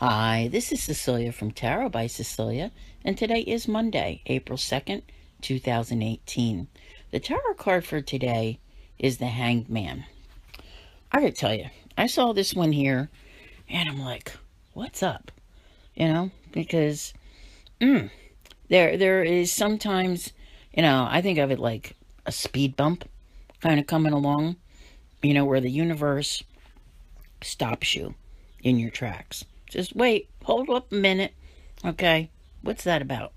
Hi, this is Cecilia from Tarot by Cecilia, and today is Monday, April 2nd, 2018. The tarot card for today is the Hanged Man. I gotta tell you, I saw this one here, and I'm like, what's up? Because there is sometimes, I think of it like a speed bump kind of coming along, where the universe stops you in your tracks. Just wait, hold up a minute. Okay, what's that about?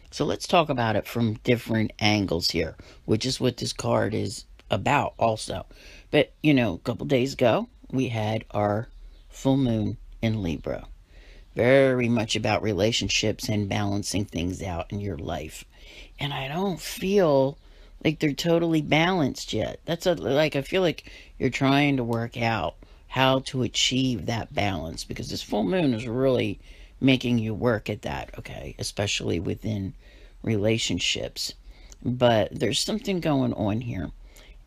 So let's talk about it from different angles here, which is what this card is about also. But, a couple days ago, we had our full moon in Libra. Very much about relationships and balancing things out in your life. And I don't feel like they're totally balanced yet. I feel like you're trying to work out how to achieve that balance because this full moon is really making you work at that, okay? Especially within relationships. But there's something going on here.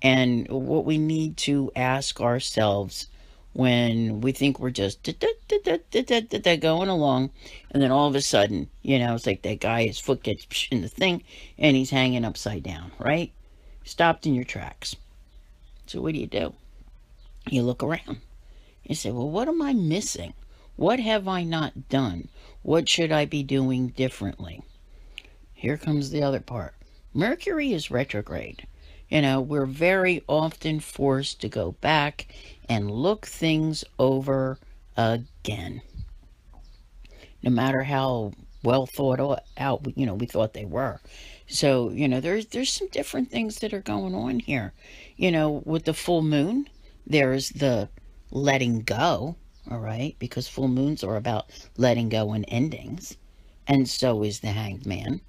And what we need to ask ourselves when we think we're just going along, and then all of a sudden, it's like that guy, his foot gets in the thing, and he's hanging upside down, right? Stopped in your tracks. So what do? You look around. You say, well, what am I missing? What have I not done? What should I be doing differently? Here comes the other part. Mercury is retrograde. We're very often forced to go back and look things over again. No matter how well thought out, we thought they were. So, there's some different things that are going on here. With the full moon, there's the letting go, all right? Because full moons are about letting go and endings. And so is the Hanged Man,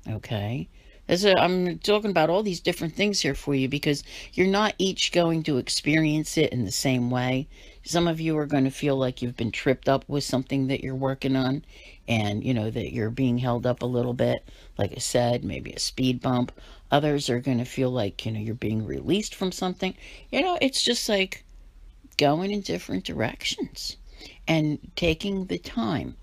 okay? I'm talking about all these different things here for you because you're not each going to experience it in the same way. Some of you are going to feel like you've been tripped up with something that you're working on and, that you're being held up a little bit. Like I said, maybe a speed bump. Others are going to feel like, you're being released from something. It's just like going in different directions and taking the time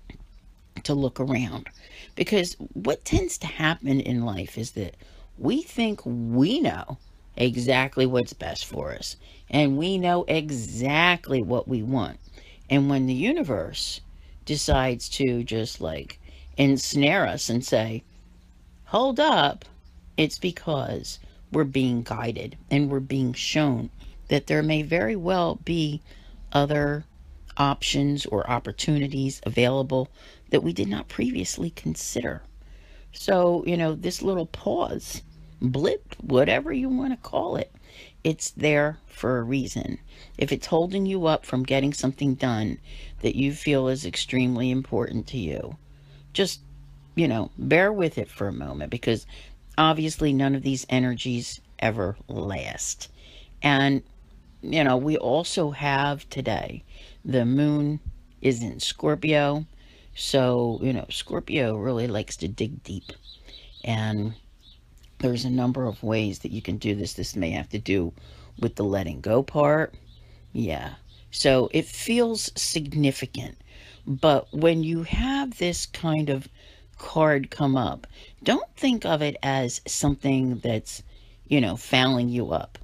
to look around. Because what tends to happen in life is that we think we know exactly what's best for us, and we know exactly what we want. And when the universe decides to just like ensnare us and say, hold up, it's because we're being guided and we're being shown that there may very well be other options or opportunities available that we did not previously consider. So, this little pause, blip, whatever you want to call it, it's there for a reason. If it's holding you up from getting something done that you feel is extremely important to you, just, bear with it for a moment because obviously none of these energies ever last. And, we also have today the moon is in Scorpio. So, Scorpio really likes to dig deep. And there's a number of ways that you can do this. This may have to do with the letting go part. Yeah. So it feels significant. But when you have this kind of card come up, don't think of it as something that's, fouling you up.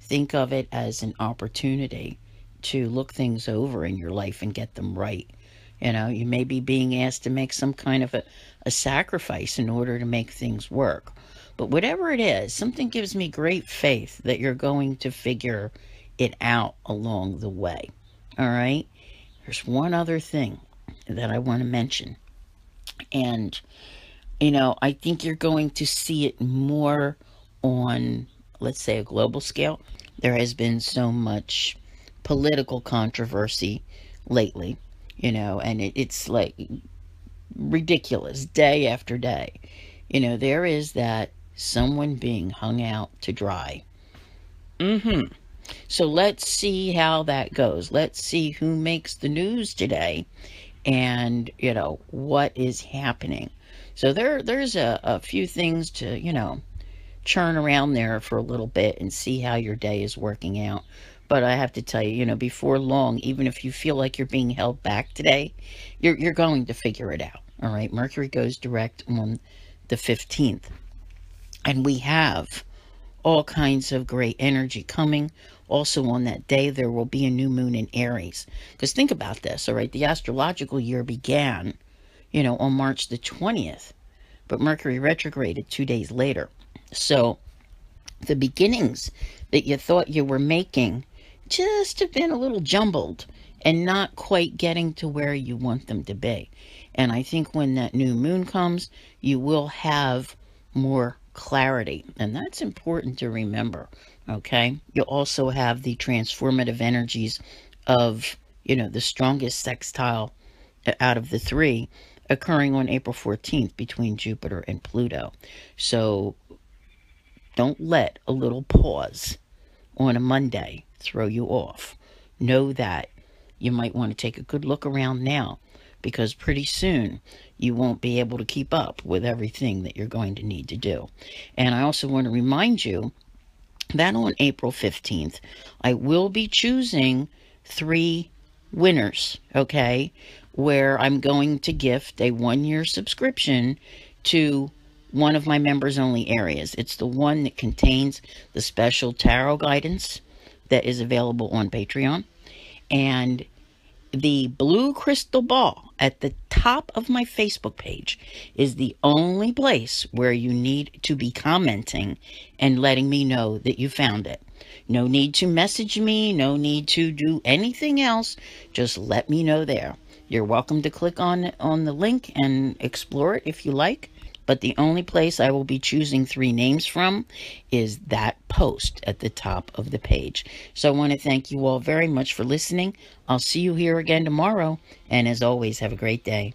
Think of it as an opportunity to look things over in your life and get them right. You may be being asked to make some kind of a sacrifice in order to make things work. But whatever it is, something gives me great faith that you're going to figure it out along the way. All right? There's one other thing that I want to mention. And, I think you're going to see it more on, let's say, a global scale. There has been so much political controversy lately, and it's like ridiculous day after day. There is that someone being hung out to dry. So let's see how that goes. Let's see who makes the news today and, what is happening. So there's a few things to, churn around there for a little bit and see how your day is working out. But I have to tell you, before long, even if you feel like you're being held back today, you're going to figure it out. All right. Mercury goes direct on the 15th. And we have all kinds of great energy coming. Also on that day, there will be a new moon in Aries. Because think about this, all right? The astrological year began, on March the 20th. But Mercury retrograded 2 days later. So the beginnings that you thought you were making just have been a little jumbled and not quite getting to where you want them to be. And I think when that new moon comes, you will have more clarity. And that's important to remember, okay? You'll also have the transformative energies of, the strongest sextile out of the three occurring on April 14th between Jupiter and Pluto. So don't let a little pause on a Monday throw you off. Know that you might want to take a good look around now, because pretty soon you won't be able to keep up with everything that you're going to need to do. And I also want to remind you that on April 15th, I will be choosing 3 winners, okay, where I'm going to gift a 1-year subscription to one of my members only areas. It's the one that contains the special tarot guidance that is available on Patreon. And the blue crystal ball at the top of my Facebook page is the only place where you need to be commenting and letting me know that you found it. No need to message me, no need to do anything else. Just let me know there. You're welcome to click on the link and explore it if you like. But the only place I will be choosing 3 names from is that post at the top of the page. So I want to thank you all very much for listening. I'll see you here again tomorrow. And as always, have a great day.